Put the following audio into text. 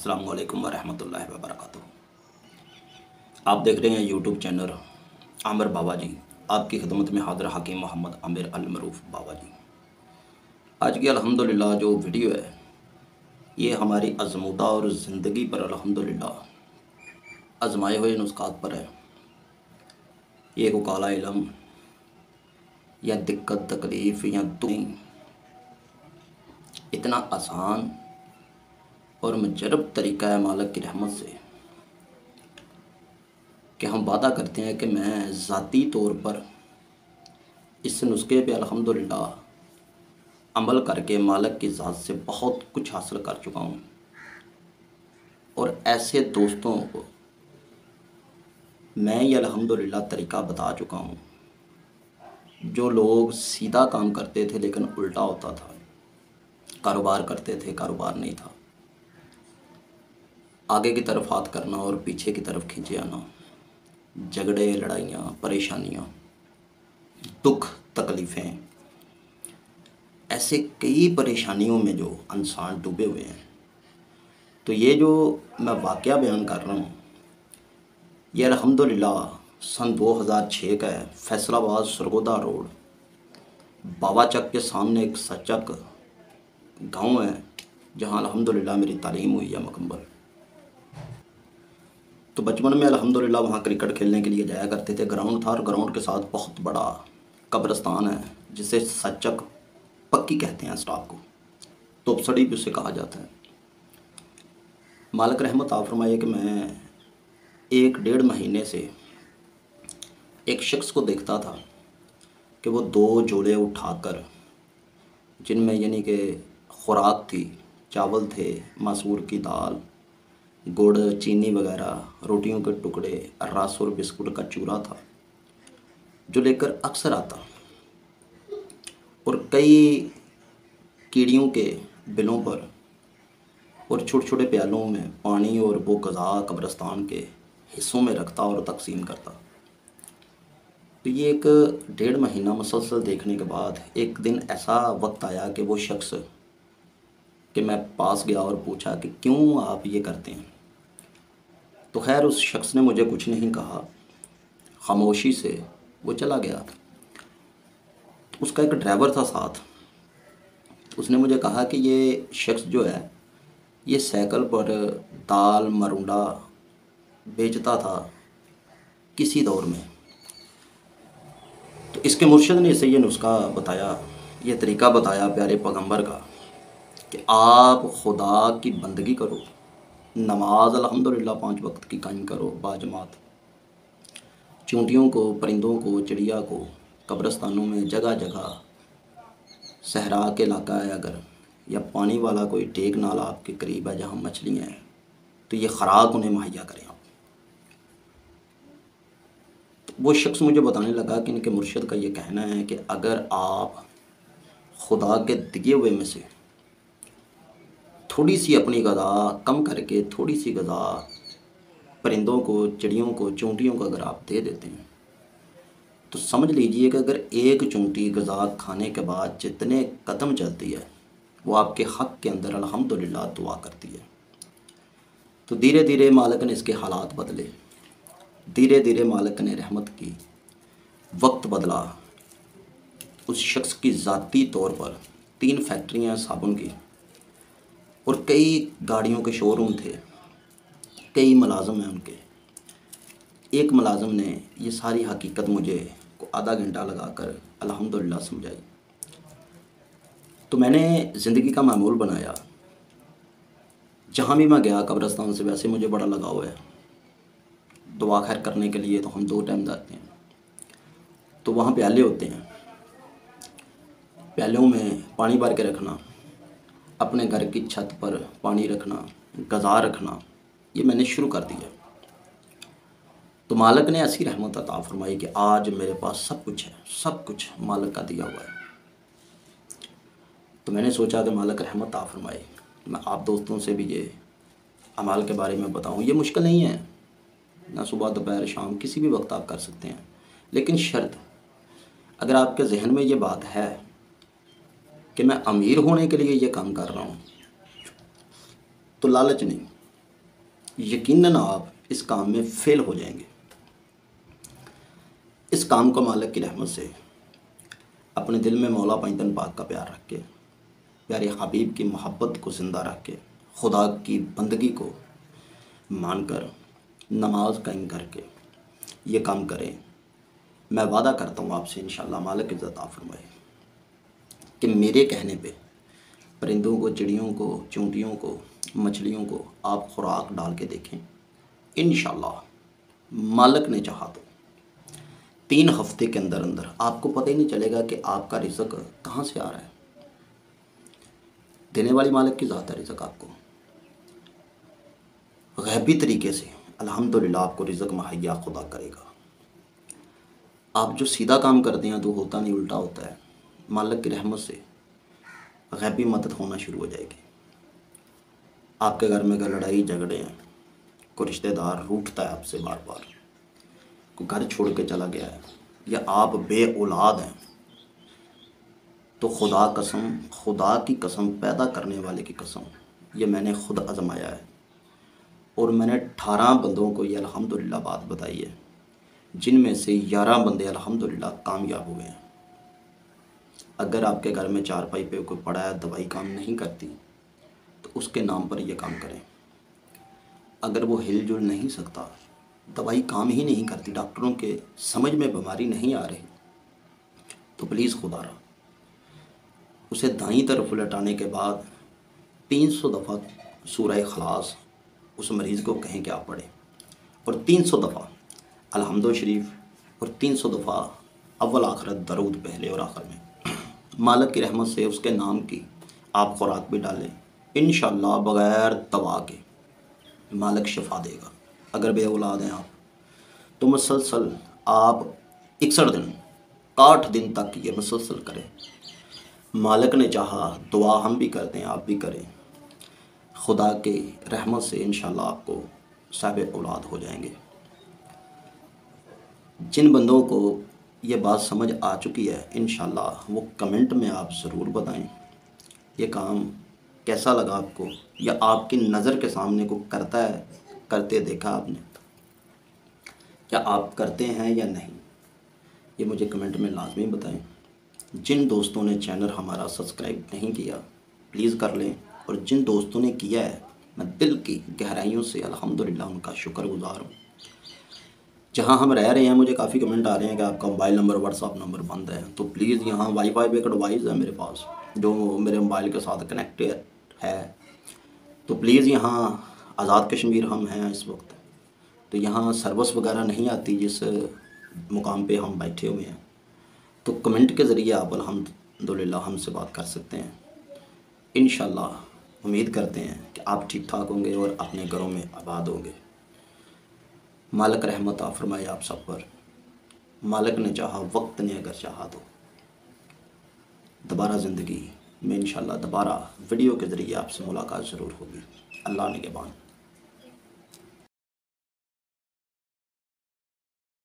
अस्सलामु अलैकुम वरहमतुल्लाहि वबरकातुहू। आप देख रहे हैं यूट्यूब चैनल आमिर बाबा जी। आपकी खिदमत में हाज़िर हकीम मोहम्मद आमिर अल मरूफ बाबा जी। आज की अल्हम्दुलिल्लाह जो वीडियो है ये हमारी अज़मुदा और ज़िंदगी पर अल्हम्दुलिल्लाह आजमाए हुए नुस्खात पर है। ये को काला इलम या दिक्कत तकलीफ़ या दुख इतना आसान और मुजरब तरीका है मालिक की रहमत से कि हम वादा करते हैं कि मैं ज़ाती तौर पर इस नुस्खे पे अल्हम्दुलिल्लाह अमल करके मालिक की ज़ात से बहुत कुछ हासिल कर चुका हूँ। और ऐसे दोस्तों को मैं ये अल्हम्दुलिल्लाह तरीका बता चुका हूँ जो लोग सीधा काम करते थे लेकिन उल्टा होता था, कारोबार करते थे कारोबार नहीं था, आगे की तरफ हाथ करना और पीछे की तरफ खींचे आना, झगड़े लड़ाइयाँ परेशानियाँ दुख तकलीफ़ें, ऐसे कई परेशानियों में जो इंसान डूबे हुए हैं। तो ये जो मैं वाक़या बयान कर रहा हूँ ये अल्हम्दुलिल्लाह सन 2006 का है। फैसलाबाद सरगोदा रोड बाबाचक के सामने एक सचक गांव है जहां अल्हम्दुलिल्लाह मेरी तालीम हुई है मुकम्मल। तो बचपन में अल्हम्दुलिल्लाह वहाँ क्रिकेट खेलने के लिए जाया करते थे। ग्राउंड था और ग्राउंड के साथ बहुत बड़ा कब्रिस्तान है जिसे सचक पक्की कहते हैं स्टाफ को, तोपसड़ी भी उसे कहा जाता है। मालिक रहमत आप फरमाइए कि मैं 1-1.5 महीने से एक शख्स को देखता था कि वो 2 झोले उठाकर जिनमें यानी कि खुराक थी, चावल थे, मसूर की दाल, गुड़, चीनी वगैरह, रोटियों के टुकड़े, रस और बिस्कुट का चूरा था जो लेकर अक्सर आता। और कई कीड़ियों के बिलों पर और छोटे छोटे प्यालों में पानी और वो ग़ज़ा कब्रिस्तान के हिस्सों में रखता और तकसीम करता। तो ये एक 1.5 महीना मुसलसल देखने के बाद एक दिन ऐसा वक्त आया कि वो शख्स कि मैं पास गया और पूछा कि क्यों आप ये करते हैं। तो खैर उस शख्स ने मुझे कुछ नहीं कहा, खामोशी से वो चला गया। उसका एक ड्राइवर था साथ, उसने मुझे कहा कि ये शख्स जो है ये साइकिल पर दाल मरुंडा बेचता था किसी दौर में। तो इसके मुर्शिद ने इसे ये नुस्खा बताया, ये तरीका बताया प्यारे पैगंबर का कि आप खुदा की बंदगी करो, नमाज अल्हम्दुलिल्लाह 5 वक्त की कायम करो बाजमात, चूंटियों को, परिंदों को, चिड़िया को कब्रिस्तानों में जगह जगह सहरा के इलाका है अगर, या पानी वाला कोई टेक नाला आपके करीब है जहाँ मछलियाँ हैं तो ये ख़ुराक उन्हें मुहैया करें आप। तो वो शख्स मुझे बताने लगा कि इनके मुर्शिद का ये कहना है कि अगर आप खुदा के दिए हुए में से थोड़ी सी अपनी ग़ज़ा कम करके थोड़ी सी ग़ज़ा परिंदों को, चिड़ियों को, चूंटियों को अगर आप दे देते हैं तो समझ लीजिए कि अगर एक चूंटी ग़ज़ा खाने के बाद जितने कदम चलती है वो आपके हक़ के अंदर अल्हम्दुलिल्लाह दुआ करती है। तो धीरे धीरे मालिक ने इसके हालात बदले, धीरे धीरे मालिक ने रहमत की, वक्त बदला। उस शख्स की ज़ाती तौर पर 3 फैक्ट्रियाँ हैं साबुन की और कई गाड़ियों के शोरूम थे, कई मुलाज़िम हैं उनके। एक मुलाज़िम ने ये सारी हकीकत मुझे को आधा घंटा लगाकर अल्हम्दुलिल्लाह समझाई। तो मैंने ज़िंदगी का मामूल बनाया। जहाँ भी मैं गया कब्रिस्तान से वैसे मुझे बड़ा लगाव है, दुआ खैर करने के लिए तो हम 2 टाइम जाते हैं। तो वहाँ प्याले होते हैं, प्यालों में पानी भर के रखना, अपने घर की छत पर पानी रखना, ग़ज़ा रखना, ये मैंने शुरू कर दिया। तो मालिक ने ऐसी रहमत अता फरमाई कि आज मेरे पास सब कुछ है, सब कुछ मालिक का दिया हुआ है। तो मैंने सोचा कि मालिक रहमत अता फरमाए, मैं आप दोस्तों से भी ये अमाल के बारे में बताऊं। ये मुश्किल नहीं है, ना सुबह दोपहर शाम किसी भी वक्त आप कर सकते हैं, लेकिन शर्त अगर आपके जहन में ये बात है कि मैं अमीर होने के लिए ये काम कर रहा हूँ तो लालच नहीं, यकीनन आप इस काम में फेल हो जाएंगे। इस काम को मालिक की रहमत से अपने दिल में मौला पैंतन पाक का प्यार रख के, प्यारे हबीब की मोहब्बत को ज़िंदा रख के, खुदा की बंदगी को मानकर नमाज कायम करके ये काम करें। मैं वादा करता हूँ आपसे इंशाअल्लाह मालिक इज़्ज़त अता फरमाए कि मेरे कहने पे परिंदों को, चिड़ियों को, चूंटियों को, मछलियों को आप खुराक डाल के देखें। इंशाअल्लाह मालिक ने चाहा तो 3 हफ्ते के अंदर अंदर आपको पता ही नहीं चलेगा कि आपका रिज़्क कहाँ से आ रहा है। देने वाली मालिक की ज़ात है रिज़्क आपको गैबी तरीके से अल्हम्दुलिल्लाह आपको रिज़्क मुहैया खुदा करेगा। आप जो सीधा काम करते हैं तो होता नहीं, उल्टा होता है। मालिक की रहमत से गैबी मदद होना शुरू हो जाएगी। आपके घर में अगर लड़ाई झगड़े हैं, कोई रिश्तेदार रूठता है आपसे बार बार, कोई घर छोड़ के चला गया है, या आप बे औलाद हैं, तो खुदा कसम, खुदा की कसम, पैदा करने वाले की कसम, ये मैंने खुद आजमाया है और मैंने 18 बंदों को ये अल्हम्दुलिल्लाह बात बताई है, जिनमें से 11 बंदे अल्हम्दुलिल्लाह कामयाब हुए हैं। अगर आपके घर में चारपाई पे कोई पड़ा है, दवाई काम नहीं करती, तो उसके नाम पर यह काम करें। अगर वो हिलजुल नहीं सकता, दवाई काम ही नहीं करती, डॉक्टरों के समझ में बीमारी नहीं आ रही, तो प्लीज़ खुदारा उसे दाईं तरफ उलटाने के बाद 300 दफ़ा सूरह इखलास उस मरीज़ को कहें कि आप पढ़ें, और 300 दफ़ा अलहम्दो शरीफ, और 300 दफ़ा अव्वल आखिरत दरूद पहले और आखिर में। मालिक की रहमत से उसके नाम की आप खुराक भी डालें, इंशाअल्लाह बग़ैर दवा के मालिक शिफा देगा। अगर बे औलाद हैं आप, तो मुसलसल आप 61 दिन, 60 दिन तक ये मुसलसल करें। मालिक ने चाहा, दुआ हम भी करते हैं, आप भी करें, खुदा के रहमत से इंशाअल्लाह आपको साहिब औलाद हो जाएंगे। जिन बंदों को ये बात समझ आ चुकी है, इंशाअल्लाह वो कमेंट में आप ज़रूर बताएं ये काम कैसा लगा आपको, या आपकी नज़र के सामने को करता है, करते देखा आपने, क्या आप करते हैं या नहीं, ये मुझे कमेंट में लाजमी बताएं। जिन दोस्तों ने चैनल हमारा सब्सक्राइब नहीं किया, प्लीज़ कर लें, और जिन दोस्तों ने किया है, मैं दिल की गहराइयों से अल्हम्दुलिल्लाह उनका शुक्रगुज़ार हूँ। जहाँ हम रह रहे हैं, मुझे काफ़ी कमेंट आ रहे हैं कि आपका मोबाइल नंबर, व्हाट्सअप नंबर बंद है, तो प्लीज़ यहाँ वाईफाई पे एक डिवाइस है मेरे पास जो मेरे मोबाइल के साथ कनेक्टेड है, तो प्लीज़ यहाँ आज़ाद कश्मीर हम हैं इस वक्त, तो यहाँ सर्विस वगैरह नहीं आती जिस मुकाम पे हम बैठे हुए हैं, तो कमेंट के ज़रिए आप अल्हम्दुलिल्लाह हमसे बात कर सकते हैं। इंशाअल्लाह उम्मीद करते हैं कि आप ठीक ठाक होंगे और अपने घरों में आबाद होंगे। मालिक रहमत फरमाए आप सब पर। मालिक ने चाहा, वक्त ने अगर चाहा तो दोबारा ज़िंदगी में इंशाअल्लाह दोबारा वीडियो के ज़रिए आपसे मुलाकात ज़रूर होगी। अल्लाह निगहबान।